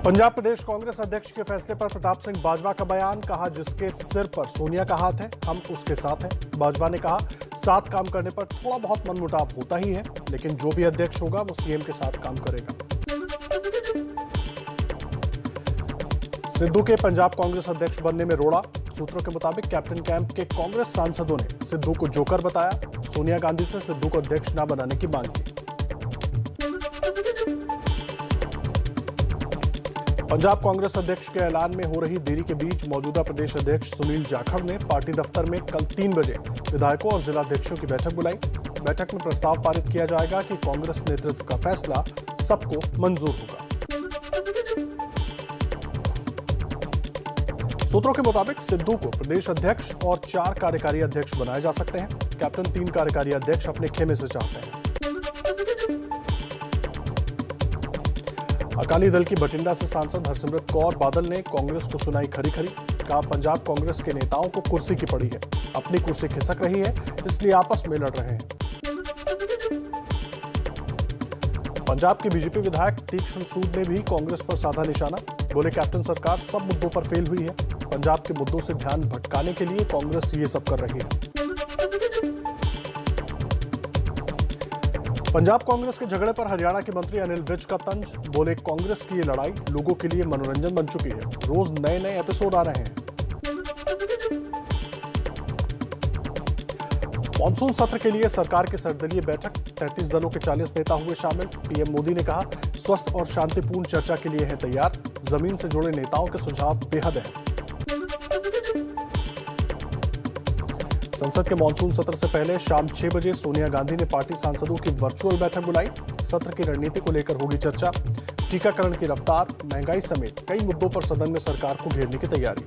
पंजाब प्रदेश कांग्रेस अध्यक्ष के फैसले पर प्रताप सिंह बाजवा का बयान। कहा, जिसके सिर पर सोनिया का हाथ है हम उसके साथ हैं। बाजवा ने कहा, साथ काम करने पर थोड़ा बहुत मनमुटाव होता ही है, लेकिन जो भी अध्यक्ष होगा वो सीएम के साथ काम करेगा। सिद्धू के पंजाब कांग्रेस अध्यक्ष बनने में रोड़ा। सूत्रों के मुताबिक कैप्टन कैंप के कांग्रेस सांसदों ने सिद्धू को जोकर बताया। सोनिया गांधी से सिद्धू को अध्यक्ष न बनाने की मांग की। पंजाब कांग्रेस अध्यक्ष के ऐलान में हो रही देरी के बीच मौजूदा प्रदेश अध्यक्ष सुनील जाखड़ ने पार्टी दफ्तर में कल 3 बजे विधायकों और जिलाध्यक्षों की बैठक बुलाई। बैठक में प्रस्ताव पारित किया जाएगा कि कांग्रेस नेतृत्व का फैसला सबको मंजूर होगा। सूत्रों के मुताबिक सिद्धू को प्रदेश अध्यक्ष और 4 कार्यकारी अध्यक्ष बनाए जा सकते हैं। कैप्टन 3 कार्यकारी अध्यक्ष अपने खेमे से चाहते हैं। अकाली दल की बठिंडा से सांसद हरसिमरत कौर बादल ने कांग्रेस को सुनाई खरी खरी। कहा, पंजाब कांग्रेस के नेताओं को कुर्सी की पड़ी है, अपनी कुर्सी खिसक रही है, इसलिए आपस में लड़ रहे हैं। पंजाब के बीजेपी विधायक तीक्ष्ण सूद ने भी कांग्रेस पर साधा निशाना। बोले, कैप्टन सरकार सब मुद्दों पर फेल हुई है। पंजाब के मुद्दों से ध्यान भटकाने के लिए कांग्रेस ये सब कर रही है। पंजाब कांग्रेस के झगड़े पर हरियाणा के मंत्री अनिल विज का तंज। बोले, कांग्रेस की ये लड़ाई लोगों के लिए मनोरंजन बन चुकी है, रोज नए नए एपिसोड आ रहे हैं। मॉनसून सत्र के लिए सरकार की सर्वदलीय बैठक। 33 दलों के 40 नेता हुए शामिल। पीएम मोदी ने कहा, स्वस्थ और शांतिपूर्ण चर्चा के लिए है तैयार। जमीन से जुड़े नेताओं के सुझाव बेहद हैं। संसद के मॉनसून सत्र से पहले शाम 6 बजे सोनिया गांधी ने पार्टी सांसदों की वर्चुअल बैठक बुलाई। सत्र की रणनीति को लेकर होगी चर्चा। टीकाकरण की रफ्तार, महंगाई समेत कई मुद्दों पर सदन में सरकार को घेरने की तैयारी।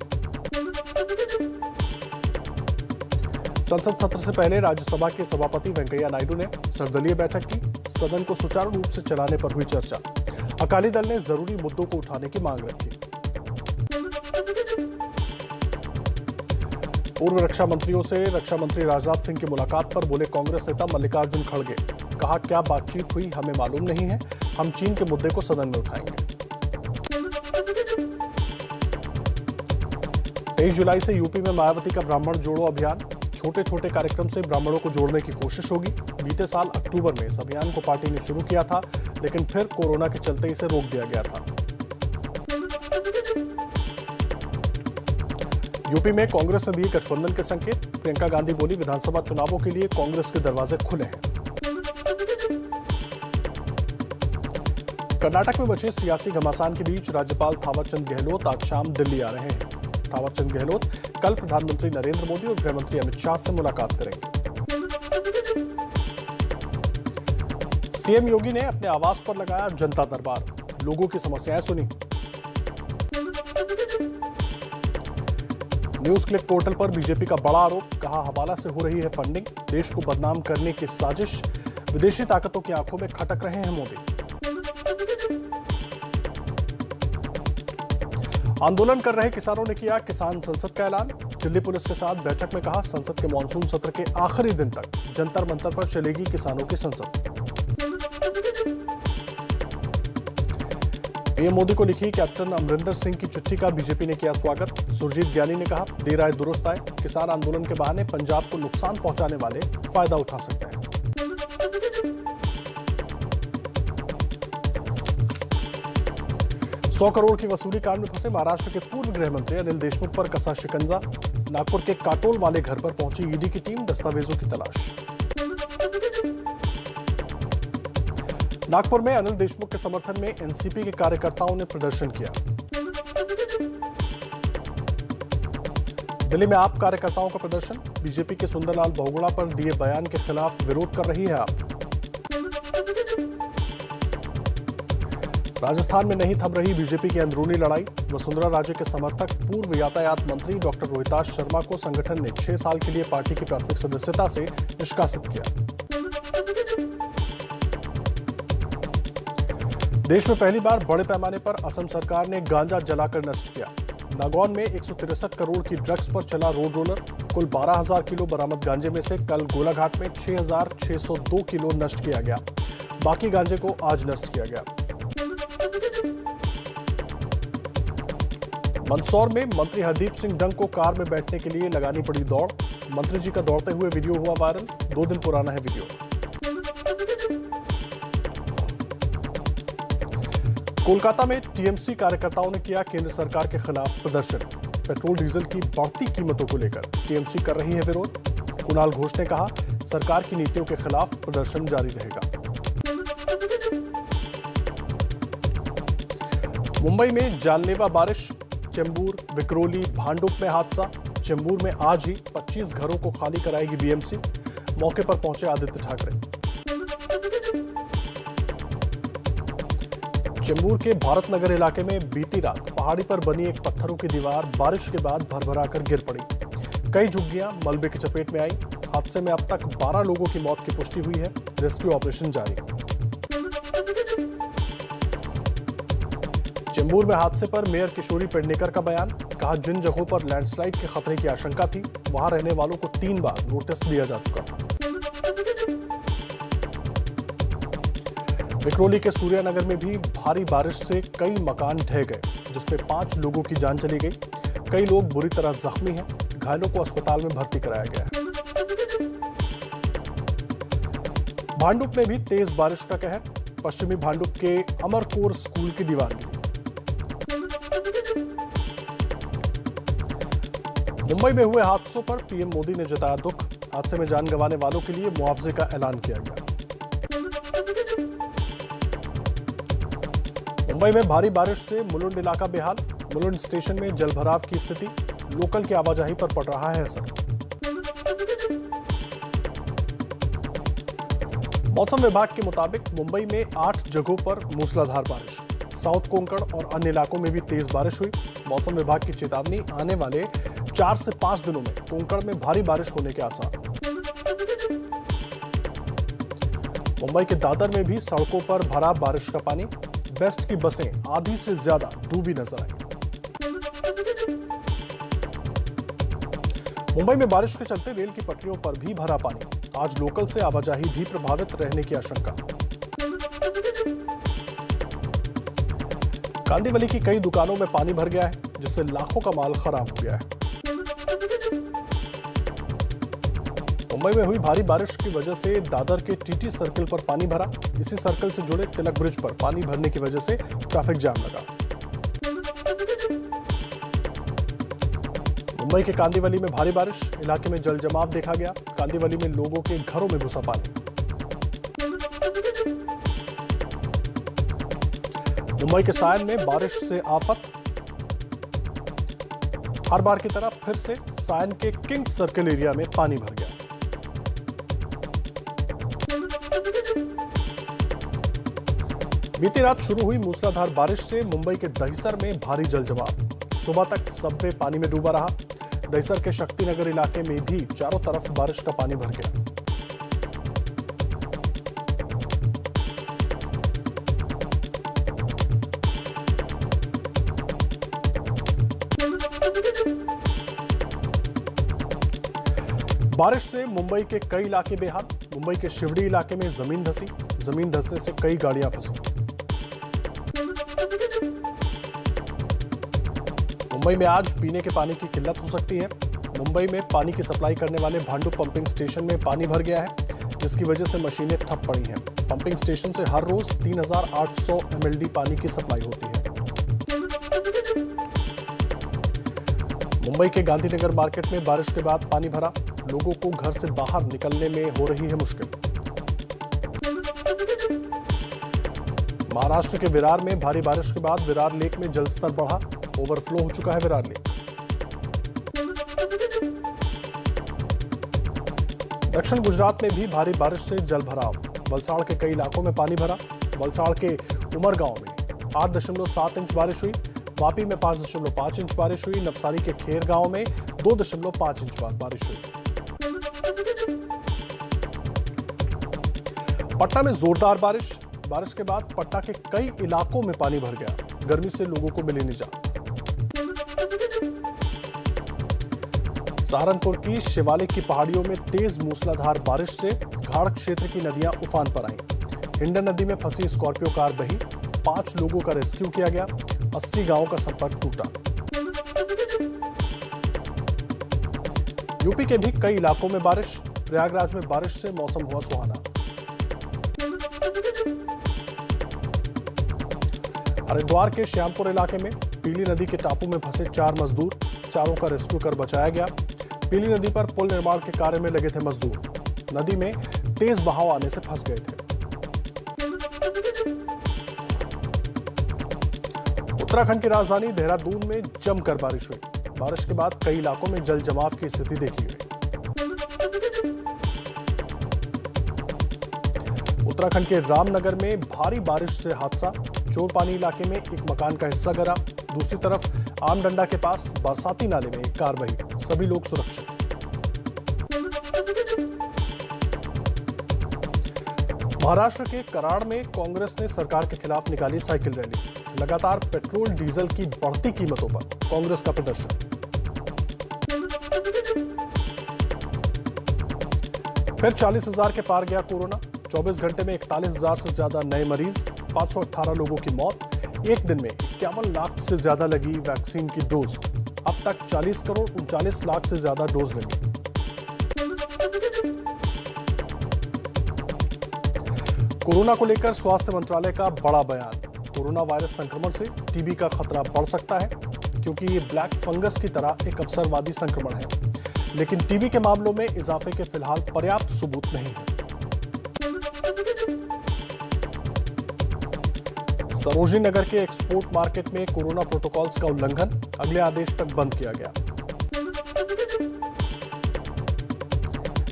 संसद सत्र से पहले राज्यसभा के सभापति वेंकैया नायडू ने सर्वदलीय बैठक की। सदन को सुचारू रूप से चलाने पर हुई चर्चा। अकाली दल ने जरूरी मुद्दों को उठाने की मांग रखी। पूर्व रक्षा मंत्रियों से रक्षा मंत्री राजनाथ सिंह की मुलाकात पर बोले कांग्रेस नेता मल्लिकार्जुन खड़गे। कहा, क्या बातचीत हुई हमें मालूम नहीं है, हम चीन के मुद्दे को सदन में उठाएंगे। 23 जुलाई से यूपी में मायावती का ब्राह्मण जोड़ो अभियान। छोटे छोटे कार्यक्रम से ब्राह्मणों को जोड़ने की कोशिश होगी। बीते साल अक्टूबर में इस अभियान को पार्टी ने शुरू किया था, लेकिन फिर कोरोना के चलते इसे रोक दिया गया था। यूपी में कांग्रेस ने दिए गठबंधन के संकेत। प्रियंका गांधी बोली, विधानसभा चुनावों के लिए कांग्रेस के दरवाजे खुले हैं। कर्नाटक में बचे सियासी घमासान के बीच राज्यपाल थावरचंद गहलोत आज शाम दिल्ली आ रहे हैं। थावरचंद गहलोत कल प्रधानमंत्री नरेंद्र मोदी और गृहमंत्री अमित शाह से मुलाकात करेंगे। सीएम योगी ने अपने आवास पर लगाया जनता दरबार, लोगों की समस्याएं सुनी। न्यूज क्लिक पोर्टल पर बीजेपी का बड़ा आरोप। कहा, हवाला से हो रही है फंडिंग, देश को बदनाम करने की साजिश, विदेशी ताकतों की आंखों में खटक रहे हैं मोदी। आंदोलन कर रहे किसानों ने किया किसान संसद का ऐलान। दिल्ली पुलिस के साथ बैठक में कहा, संसद के मॉनसून सत्र के आखिरी दिन तक जंतर मंतर पर चलेगी किसानों की संसद। पीएम मोदी को लिखी कैप्टन अमरिंदर सिंह की चिट्ठी का बीजेपी ने किया स्वागत। सुरजीत ज्ञानी ने कहा, देर आए दुरुस्त आए, किसान आंदोलन के बहाने पंजाब को नुकसान पहुंचाने वाले फायदा उठा सकते हैं। $100 करोड़ की वसूली कांड में फंसे महाराष्ट्र के पूर्व गृह मंत्री अनिल देशमुख पर कसा शिकंजा। नागपुर के काटोल वाले घर पर पहुंची ईडी की टीम, दस्तावेजों की तलाश। नागपुर में अनिल देशमुख के समर्थन में एनसीपी के कार्यकर्ताओं ने प्रदर्शन किया। दिल्ली में आप कार्यकर्ताओं का प्रदर्शन। बीजेपी के सुंदरलाल बहुगुणा पर दिए बयान के खिलाफ विरोध कर रही है आप। राजस्थान में नहीं थम रही बीजेपी की अंदरूनी लड़ाई। वसुंधरा राजे के समर्थक पूर्व यातायात मंत्री डॉक्टर रोहिताश शर्मा को संगठन ने 6 साल के लिए पार्टी की प्राथमिक सदस्यता से निष्कासित किया। देश में पहली बार बड़े पैमाने पर असम सरकार ने गांजा जलाकर नष्ट किया। नागौन में 163 करोड़ की ड्रग्स पर चला रोड रोलर। कुल 12,000 किलो बरामद गांजे में से कल गोलाघाट में 6,602 किलो नष्ट किया गया। बाकी गांजे को आज नष्ट किया गया। मंदसौर में मंत्री हरदीप सिंह डंग को कार में बैठने के लिए लगानी पड़ी दौड़। मंत्री जी का दौड़ते हुए वीडियो हुआ वायरल। 2 दिन पुराना है वीडियो। कोलकाता में टीएमसी कार्यकर्ताओं ने किया केंद्र सरकार के खिलाफ प्रदर्शन। पेट्रोल डीजल की बढ़ती कीमतों को लेकर टीएमसी कर रही है विरोध। कुणाल घोष ने कहा, सरकार की नीतियों के खिलाफ प्रदर्शन जारी रहेगा। मुंबई में जानलेवा बारिश। चेंबूर, विक्रोली, भांडुप में हादसा। चेंबूर में आज ही 25 घरों को खाली कराएगी बीएमसी। मौके पर पहुंचे आदित्य ठाकरे। चेंबूर के भारत नगर इलाके में बीती रात पहाड़ी पर बनी एक पत्थरों की दीवार बारिश के बाद भरभराकर गिर पड़ी। कई झुग्गियां मलबे की चपेट में आई। हादसे में अब तक 12 लोगों की मौत की पुष्टि हुई है। रेस्क्यू ऑपरेशन जारी। चेंबूर में हादसे पर मेयर किशोरी पेडनेकर का बयान। कहा, जिन जगहों पर लैंडस्लाइड के खतरे की आशंका थी वहां रहने वालों को 3 बार नोटिस दिया जा चुका था। विक्रोली के सूर्यानगर में भी भारी बारिश से कई मकान ढह गए, जिसमें 5 लोगों की जान चली गई। कई लोग बुरी तरह जख्मी हैं। घायलों को अस्पताल में भर्ती कराया गया है। भांडुप में भी तेज बारिश का कहर। पश्चिमी भांडुप के अमरकोर स्कूल की दीवार गिरी। मुंबई में हुए हादसों पर पीएम मोदी ने जताया दुख। हादसे में जान गंवाने वालों के लिए मुआवजे का ऐलान किया गया। मुंबई में भारी बारिश से मुलुंड इलाका बेहाल। मुलुंड स्टेशन में जलभराव की स्थिति। लोकल की आवाजाही पर पड़ रहा है असर। मौसम विभाग के मुताबिक मुंबई में 8 जगहों पर मूसलाधार बारिश। साउथ कोंकण और अन्य इलाकों में भी तेज बारिश हुई। मौसम विभाग की चेतावनी, आने वाले 4 से 5 दिनों में कोंकण में भारी बारिश होने के आसार। मुंबई के दादर में भी सड़कों पर भरा बारिश का पानी। बेस्ट की बसें आधी से ज्यादा डूबी नजर आई। मुंबई में बारिश के चलते रेल की पटरियों पर भी भरा पानी। आज लोकल से आवाजाही भी प्रभावित रहने की आशंका। कांदीवली की कई दुकानों में पानी भर गया है, जिससे लाखों का माल खराब हो गया है। मुंबई में हुई भारी बारिश की वजह से दादर के टीटी सर्कल पर पानी भरा। इसी सर्कल से जुड़े तिलक ब्रिज पर पानी भरने की वजह से ट्रैफिक जाम लगा। मुंबई के कांदीवली में भारी बारिश। इलाके में जल जमाव देखा गया। कांदीवली में लोगों के घरों में घुसा पानी। मुंबई के सायन में बारिश से आफत। हर बार की तरह फिर से सायन के किंग सर्कल एरिया में पानी भर गया। बीती रात शुरू हुई मूसलाधार बारिश से मुंबई के दहिसर में भारी जल जमाव। सुबह तक सबवे पानी में डूबा रहा। दहिसर के शक्तिनगर इलाके में भी चारों तरफ बारिश का पानी भर गया। बारिश से मुंबई के कई इलाके बेहाल। मुंबई के शिवड़ी इलाके में जमीन धंसी। जमीन धंसने से कई गाड़ियां फंसी। मुंबई में आज पीने के पानी की किल्लत हो सकती है। मुंबई में पानी की सप्लाई करने वाले भांडुप पंपिंग स्टेशन में पानी भर गया है, जिसकी वजह से मशीनें ठप पड़ी हैं। पंपिंग स्टेशन से हर रोज 3,800 MLD पानी की सप्लाई होती है। मुंबई के गांधीनगर मार्केट में बारिश के बाद पानी भरा। लोगों को घर से बाहर निकलने में हो रही है मुश्किल। महाराष्ट्र के विरार में भारी बारिश के बाद विरार लेक में जलस्तर बढ़ा। ओवरफ्लो हो चुका है विरार लेक। दक्षिण गुजरात में भी भारी बारिश से जल भराव। वलसाड़ के कई इलाकों में पानी भरा। वलसाड़ के उमरगांव में 8.7 इंच बारिश हुई। वापी में 5.5 इंच बारिश हुई। नवसारी के खेर गांव में 2.5 इंच बारिश हुई। पटना में जोरदार बारिश के बाद पटना के कई इलाकों में पानी भर गया। गर्मी से लोगों को मिली निजात। सहारनपुर की शिवालिक की पहाड़ियों में तेज मूसलाधार बारिश से घाड़ क्षेत्र की नदियां उफान पर आईं। हिंडन नदी में फंसी स्कॉर्पियो कार बही, 5 लोगों का रेस्क्यू किया गया, 80 गांवों का संपर्क टूटा। यूपी के भी कई इलाकों में बारिश, प्रयागराज में बारिश से मौसम हुआ सुहाना। हरिद्वार के श्यामपुर इलाके में पीली नदी के टापू में फंसे 4 मजदूर, चारों का रेस्क्यू कर बचाया गया। पीली नदी पर पुल निर्माण के कार्य में लगे थे मजदूर, नदी में तेज बहाव आने से फंस गए थे। उत्तराखंड की राजधानी देहरादून में जमकर बारिश हुई। बारिश के बाद कई इलाकों में जल जमाव की स्थिति देखी गई। उत्तराखंड के रामनगर में भारी बारिश से हादसा, चोरपानी इलाके में एक मकान का हिस्सा गिरा, दूसरी तरफ आमडंडा के पास बरसाती नाले में एक कार बही, सभी लोग सुरक्षित। महाराष्ट्र के कराड़ में कांग्रेस ने सरकार के खिलाफ निकाली साइकिल रैली। लगातार पेट्रोल डीजल की बढ़ती कीमतों पर कांग्रेस का प्रदर्शन। फिर 40,000 के पार गया कोरोना, 24 घंटे में 41,000 से ज्यादा नए मरीज, 518 लोगों की मौत। एक दिन में 51 लाख से ज्यादा लगी वैक्सीन की डोज। अब तक 40 करोड़ 39 लाख से ज्यादा डोज लगी। कोरोना को लेकर स्वास्थ्य मंत्रालय का बड़ा बयान। कोरोना वायरस संक्रमण से टीबी का खतरा बढ़ सकता है, क्योंकि ये ब्लैक फंगस की तरह एक अवसरवादी संक्रमण है, लेकिन टीबी के मामलों में इजाफे के फिलहाल पर्याप्त सबूत नहीं है। सरोजनी नगर के एक्सपोर्ट मार्केट में कोरोना प्रोटोकॉल्स का उल्लंघन, अगले आदेश तक बंद किया गया।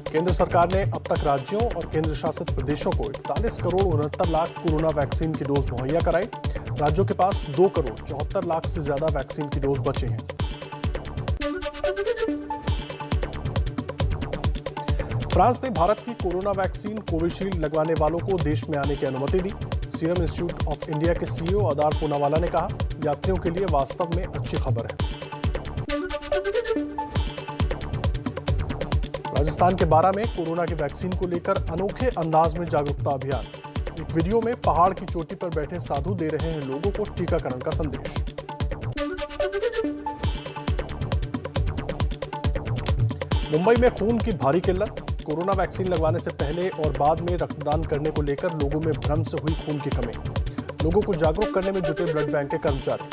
केंद्र सरकार ने अब तक राज्यों और केंद्र शासित प्रदेशों को 41 करोड़ 69 लाख कोरोना वैक्सीन की डोज मुहैया कराई। राज्यों के पास 2 करोड़ 74 लाख से ज्यादा वैक्सीन की डोज बचे हैं। फ्रांस ने भारत की कोरोना वैक्सीन कोविशील्ड लगवाने वालों को देश में आने की अनुमति दी। सीरम इंस्टीट्यूट ऑफ इंडिया के सीईओ अदार पूनावाला ने कहा, यात्रियों के लिए वास्तव में अच्छी खबर है। राजस्थान के बारां में कोरोना की वैक्सीन को लेकर अनोखे अंदाज में जागरूकता अभियान। एक वीडियो में पहाड़ की चोटी पर बैठे साधु दे रहे हैं लोगों को टीकाकरण का संदेश। मुंबई में खून की भारी किल्लत, कोरोना वैक्सीन लगवाने से पहले और बाद में रक्तदान करने को लेकर लोगों में भ्रम से हुई खून की कमी। लोगों को जागरूक करने में जुटे ब्लड बैंक के कर्मचारी।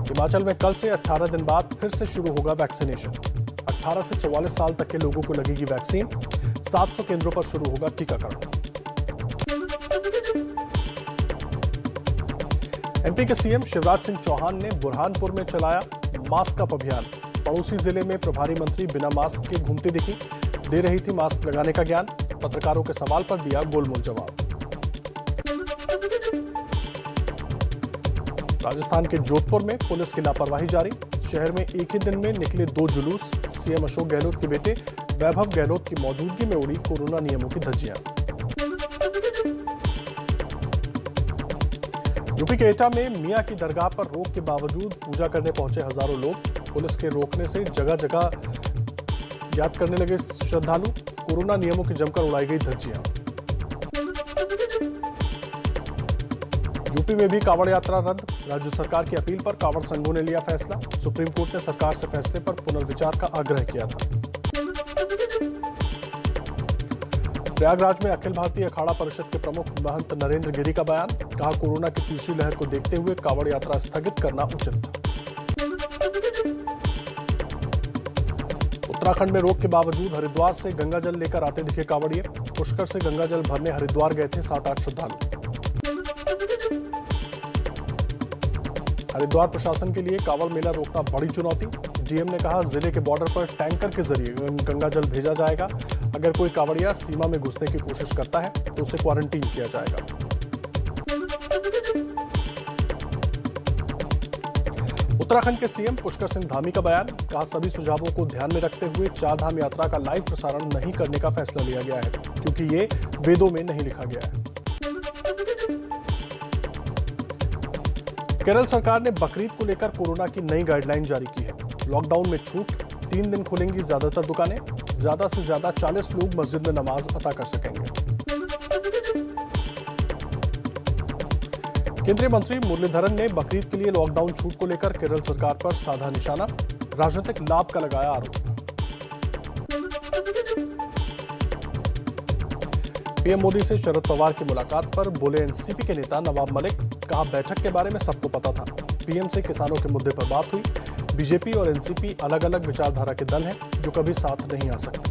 हिमाचल में कल से 18 दिन बाद फिर से शुरू होगा वैक्सीनेशन। 18 से 44 साल तक के लोगों को लगेगी वैक्सीन। 700 केंद्रों पर शुरू होगा टीकाकरण। एमपी के सीएम शिवराज सिंह चौहान ने बुरहानपुर में चलाया मास्क अप अभियान। पड़ोसी जिले में प्रभारी मंत्री बिना मास्क के घूमती दिखी, दे रही थी मास्क लगाने का ज्ञान। पत्रकारों के सवाल पर दिया गोलमोल जवाब। राजस्थान के जोधपुर में पुलिस की लापरवाही जारी। शहर में एक ही दिन में निकले 2 जुलूस। सीएम अशोक गहलोत के बेटे वैभव गहलोत की मौजूदगी में उड़ी कोरोना नियमों की धज्जियां। यूपी के एटा में मियां की दरगाह पर रोक के बावजूद पूजा करने पहुंचे हजारों लोग। पुलिस के रोकने से जगह जगह याद करने लगे श्रद्धालु। कोरोना नियमों की जमकर उड़ाई गई धज्जियां। यूपी में भी कांवड़ यात्रा रद्द। राज्य सरकार की अपील पर कांवड़ संघों ने लिया फैसला। सुप्रीम कोर्ट ने सरकार से फैसले पर पुनर्विचार का आग्रह किया था। प्रयागराज में अखिल भारतीय अखाड़ा परिषद के प्रमुख महंत नरेंद्र गिरी का बयान। कहा, कोरोना की तीसरी लहर को देखते हुए कांवड़ यात्रा स्थगित करना उचित था। उत्तराखंड में रोक के बावजूद हरिद्वार से गंगा जल लेकर आते दिखे कांवड़िए। पुष्कर से गंगा जल भरने हरिद्वार गए थे 7-8 श्रद्धालु। हरिद्वार प्रशासन के लिए कांवड़ मेला रोकना बड़ी चुनौती। डीएम ने कहा, जिले के बॉर्डर पर टैंकर के जरिए गंगा जल भेजा जाएगा। अगर कोई कांवड़िया सीमा में घुसने की कोशिश करता है तो उसे क्वारंटीन किया जाएगा। उत्तराखंड के सीएम पुष्कर सिंह धामी का बयान। कहा, सभी सुझावों को ध्यान में रखते हुए 4 धाम यात्रा का लाइव प्रसारण नहीं करने का फैसला लिया गया है, क्योंकि ये वेदों में नहीं लिखा गया है। केरल सरकार ने बकरीद को लेकर कोरोना की नई गाइडलाइन जारी की है। लॉकडाउन में छूट, 3 दिन खुलेंगी ज्यादातर दुकानें, ज्यादा से ज्यादा 40 लोग मस्जिद में नमाज अता कर सकेंगे। केंद्रीय मंत्री मुरलीधरन ने बकरीद के लिए लॉकडाउन छूट को लेकर केरल सरकार पर साधा निशाना, राजनीतिक लाभ का लगाया आरोप। पीएम मोदी से शरद पवार की मुलाकात पर बोले एनसीपी के नेता नवाब मलिक, कहा बैठक के बारे में सबको पता था। पीएम से किसानों के मुद्दे पर बात हुई। बीजेपी और एनसीपी अलग अलग विचारधारा के दल हैं जो कभी साथ नहीं आ सकते।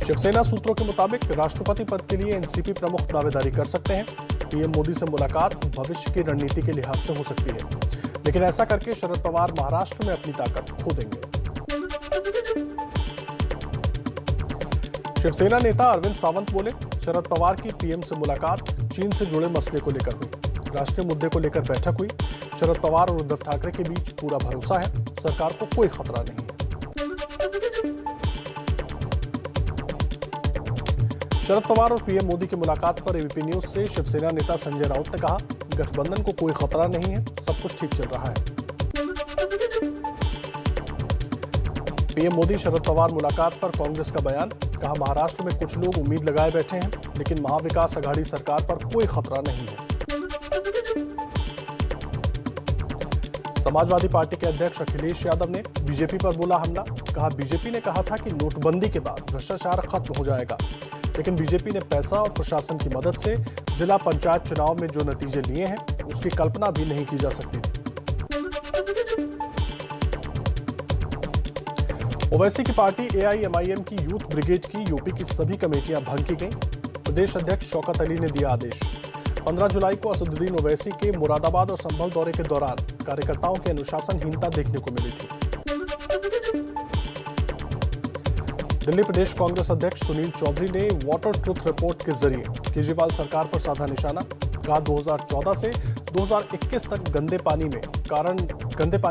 शिवसेना सूत्रों के मुताबिक राष्ट्रपति पद के लिए एनसीपी प्रमुख दावेदारी कर सकते हैं। पीएम मोदी से मुलाकात भविष्य की रणनीति के लिहाज से हो सकती है, लेकिन ऐसा करके शरद पवार महाराष्ट्र में अपनी ताकत खो देंगे। शिवसेना नेता अरविंद सावंत बोले, शरद पवार की पीएम से मुलाकात चीन से जुड़े मसले को लेकर हुई। राष्ट्रीय मुद्दे को लेकर बैठक हुई। शरद पवार और उद्धव ठाकरे के बीच पूरा भरोसा है, सरकार को कोई खतरा नहीं है। शरद पवार और पीएम मोदी की मुलाकात पर एबीपी न्यूज से शिवसेना नेता संजय राउत ने कहा, गठबंधन को कोई खतरा नहीं है, सब कुछ ठीक चल रहा है। पीएम मोदी शरद पवार मुलाकात पर कांग्रेस का बयान, कहा महाराष्ट्र में कुछ लोग उम्मीद लगाए बैठे हैं, लेकिन महाविकास अघाड़ी सरकार पर कोई खतरा नहीं है। समाजवादी पार्टी के अध्यक्ष अखिलेश यादव ने बीजेपी पर बोला हमला, कहा बीजेपी ने कहा था कि नोटबंदी के बाद भ्रष्टाचार खत्म हो जाएगा, लेकिन बीजेपी ने पैसा और प्रशासन की मदद से जिला पंचायत चुनाव में जो नतीजे लिए हैं उसकी कल्पना भी नहीं की जा सकती। ओवैसी की पार्टी एआईएमआईएम की यूथ ब्रिगेड की यूपी की सभी कमेटियां भंग की गईं। प्रदेश अध्यक्ष शौकत अली ने दिया आदेश। 15 जुलाई को असदुद्दीन ओवैसी के मुरादाबाद और संभल दौरे के दौरान कार्यकर्ताओं की अनुशासनहीनता देखने को मिली थी। दिल्ली प्रदेश कांग्रेस अध्यक्ष सुनील चौधरी ने वाटर ट्रुथ रिपोर्ट के जरिए केजरीवाल सरकार पर साधा निशाना, कहा 2014 से 2021 तक गंदे पानी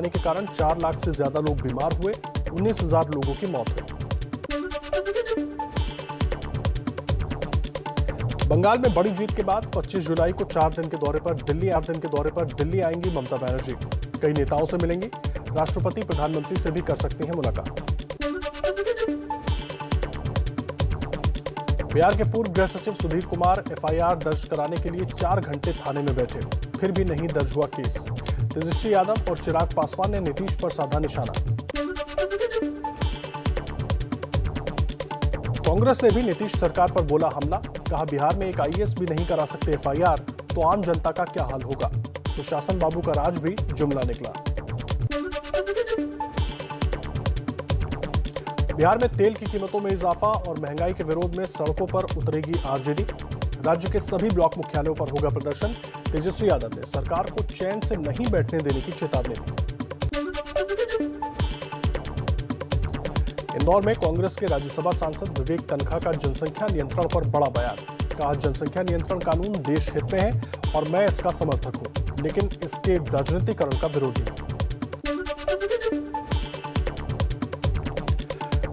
के कारण 4 लाख से ज्यादा लोग बीमार हुए, 19,000 लोगों की मौत हुई। बंगाल में बड़ी जीत के बाद 25 जुलाई को 8 दिन के दौरे पर दिल्ली आएंगी ममता बनर्जी। कई नेताओं से मिलेंगी। राष्ट्रपति प्रधानमंत्री से भी कर सकती हैं मुलाकात। बिहार के पूर्व गृह सचिव सुधीर कुमार एफआईआर दर्ज कराने के लिए 4 घंटे थाने में बैठे, फिर भी नहीं दर्ज हुआ केस। तेजस्वी यादव और चिराग पासवान ने नीतीश पर साधा निशाना। कांग्रेस ने भी नीतीश सरकार पर बोला हमला, कहा बिहार में एक आईएएस भी नहीं करा सकते एफआईआर, तो आम जनता का क्या हाल होगा। सुशासन बाबू का राज भी जुमला निकला। बिहार में तेल की कीमतों में इजाफा और महंगाई के विरोध में सड़कों पर उतरेगी आरजेडी। राज्य के सभी ब्लॉक मुख्यालयों पर होगा प्रदर्शन। तेजस्वी यादव ने सरकार को चैन से नहीं बैठने देने की चेतावनी दी। इंदौर में कांग्रेस के राज्यसभा सांसद विवेक तनखा का जनसंख्या नियंत्रण पर बड़ा बयान, कहा जनसंख्या नियंत्रण कानून देश हित में है और मैं इसका समर्थक हूं, लेकिन इसके राजनीतिकरण का विरोधी हूं।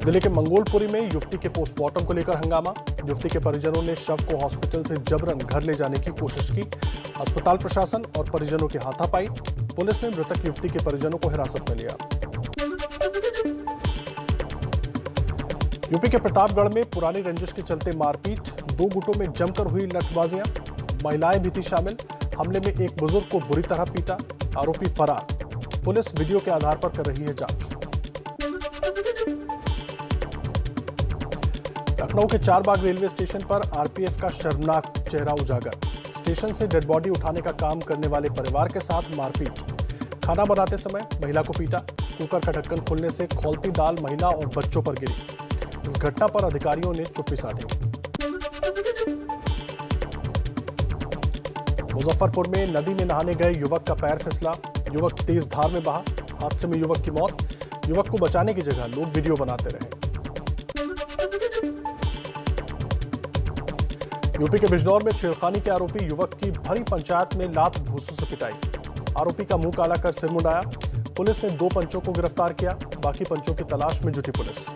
दिल्ली के मंगोलपुरी में युवती के पोस्टमार्टम को लेकर हंगामा। युवती के परिजनों ने शव को हॉस्पिटल से जबरन घर ले जाने की कोशिश की। अस्पताल प्रशासन और परिजनों की हाथापाई। पुलिस ने मृतक युवती के परिजनों को हिरासत में लिया। यूपी के प्रतापगढ़ में पुरानी रंजिश के चलते मारपीट, 2 गुटों में जमकर हुई लठबाजियां, महिलाएं भी थी शामिल। हमले में एक बुजुर्ग को बुरी तरह पीटा, आरोपी फरार। पुलिस वीडियो के आधार पर कर रही है जांच। लखनऊ के चारबाग रेलवे स्टेशन पर आरपीएफ का शर्मनाक चेहरा उजागर। स्टेशन से डेड बॉडी उठाने का काम करने वाले परिवार के साथ मारपीट। खाना बनाते समय महिला को पीटा। कुकर का ढक्कन खुलने से खौलती दाल महिला और बच्चों पर गिरी। इस घटना पर अधिकारियों ने चुप्पी साधी। मुजफ्फरपुर में नदी में नहाने गए युवक का पैर फिसला, युवक तेज धार में बहा। हादसे में युवक की मौत। युवक को बचाने की जगह लोग वीडियो बनाते रहे। यूपी के बिजनौर में छेड़खानी के आरोपी युवक की भरी पंचायत में लात घूंसों से पिटाई। आरोपी का मुंह काला कर सिर मुंडाया। पुलिस ने 2 पंचों को गिरफ्तार किया। बाकी पंचों की तलाश में जुटी पुलिस।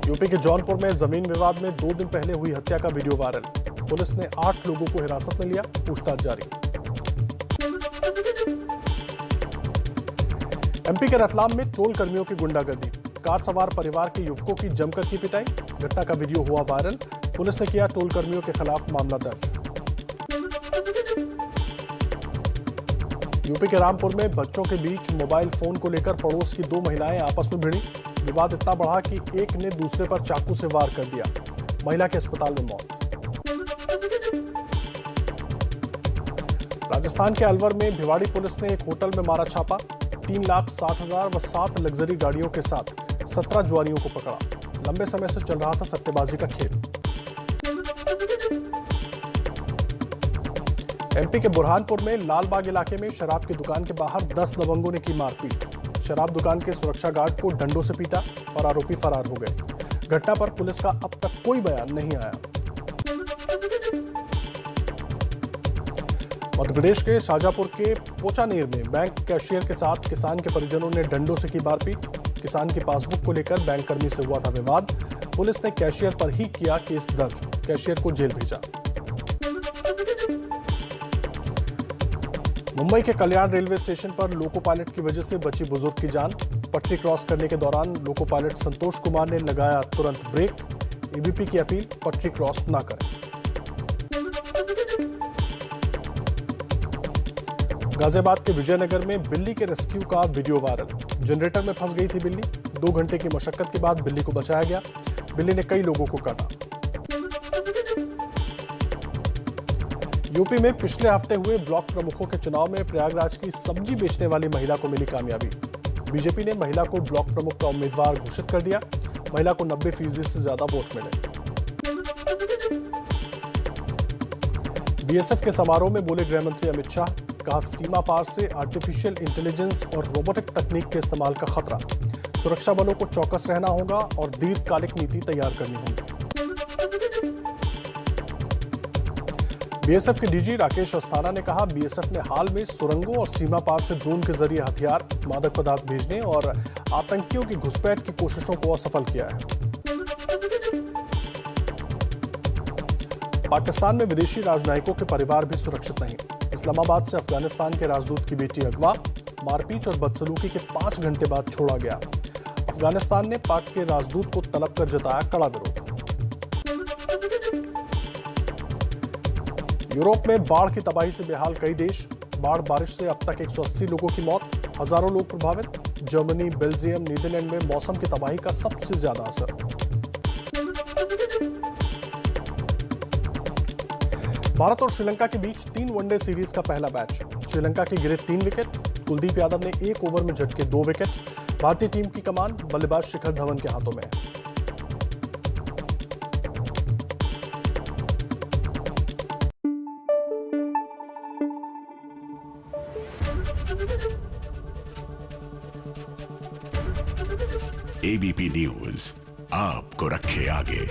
यूपी के जौनपुर में जमीन विवाद में 2 दिन पहले हुई हत्या का वीडियो वायरल। पुलिस ने 8 लोगों को हिरासत में लिया, पूछताछ जारी। एमपी के रतलाम में टोल कर्मियों की गुंडागर्दी, कार सवार परिवार के युवकों की जमकर की पिटाई। घटना का वीडियो हुआ वायरल, पुलिस ने किया टोल कर्मियों के खिलाफ मामला दर्ज। यूपी के रामपुर में बच्चों के बीच मोबाइल फोन को लेकर पड़ोस की 2 महिलाएं आपस में भिड़ी। विवाद इतना बढ़ा कि एक ने दूसरे पर चाकू से वार कर दिया, महिला के अस्पताल में मौत। राजस्थान के अलवर में भिवाड़ी पुलिस ने एक होटल में मारा छापा। 3,60,000 व 7 लग्जरी गाड़ियों के साथ 17 जुआरियों को पकड़ा। लंबे समय से चल रहा था सट्टेबाजी का खेल। एमपी के बुरहानपुर में लालबाग इलाके में शराब की दुकान के बाहर 10 दबंगों ने की मारपीट। शराब दुकान के सुरक्षा गार्ड को डंडों से पीटा और आरोपी फरार हो गए। घटना पर पुलिस का अब तक कोई बयान नहीं आया। मध्य प्रदेश के शाजापुर के पोचानेर में बैंक कैशियर के साथ किसान के परिजनों ने डंडों से की मारपीट। किसान की पासबुक को लेकर बैंक कर्मी से हुआ था विवाद। पुलिस ने कैशियर पर ही किया केस दर्ज, कैशियर को जेल भेजा। मुंबई के कल्याण रेलवे स्टेशन पर लोको पायलट की वजह से बची बुजुर्ग की जान। पटरी क्रॉस करने के दौरान लोको पायलट संतोष कुमार ने लगाया तुरंत ब्रेक। एबीपी की अपील, पटरी क्रॉस न करें। गाजियाबाद के विजयनगर में बिल्ली के रेस्क्यू का वीडियो वायरल। जनरेटर में फंस गई थी बिल्ली। 2 घंटे की मशक्कत के बाद बिल्ली को बचाया गया। बिल्ली ने कई लोगों को काटा। यूपी में पिछले हफ्ते हुए ब्लॉक प्रमुखों के चुनाव में प्रयागराज की सब्जी बेचने वाली महिला को मिली कामयाबी। बीजेपी ने महिला को ब्लॉक प्रमुख का उम्मीदवार घोषित कर दिया। महिला को 90% से ज्यादा वोट मिले। बीएसएफ के समारोह में बोले गृह मंत्री अमित शाह, कहा सीमा पार से आर्टिफिशियल इंटेलिजेंस और रोबोटिक तकनीक के इस्तेमाल का खतरा। सुरक्षा बलों को चौकस रहना होगा और दीर्घकालिक नीति तैयार करनी होगी। बीएसएफ के डीजी राकेश अस्थाना ने कहा, बीएसएफ ने हाल में सुरंगों और सीमा पार से ड्रोन के जरिए हथियार, मादक पदार्थ भेजने और आतंकियों की घुसपैठ की कोशिशों को असफल किया है। पाकिस्तान में विदेशी राजनयिकों के परिवार भी सुरक्षित नहीं। इस्लामाबाद से अफगानिस्तान के राजदूत की बेटी अगवा, मारपीट और बदसलूकी के 5 घंटे बाद छोड़ा गया। अफगानिस्तान ने पाक के राजदूत को तलब कर जताया कड़ा विरोध। यूरोप में बाढ़ की तबाही से बेहाल कई देश। बाढ़ बारिश से अब तक 180 लोगों की मौत, हजारों लोग प्रभावित। जर्मनी, बेल्जियम, नीदरलैंड में मौसम की तबाही का सबसे ज्यादा असर। भारत और श्रीलंका के बीच 3 वनडे सीरीज का पहला मैच। श्रीलंका के गिरे 3 विकेट। कुलदीप यादव ने 1 ओवर में झटके 2 विकेट। भारतीय टीम की कमान बल्लेबाज शिखर धवन के हाथों में है। एबीपी न्यूज आपको रखे आगे।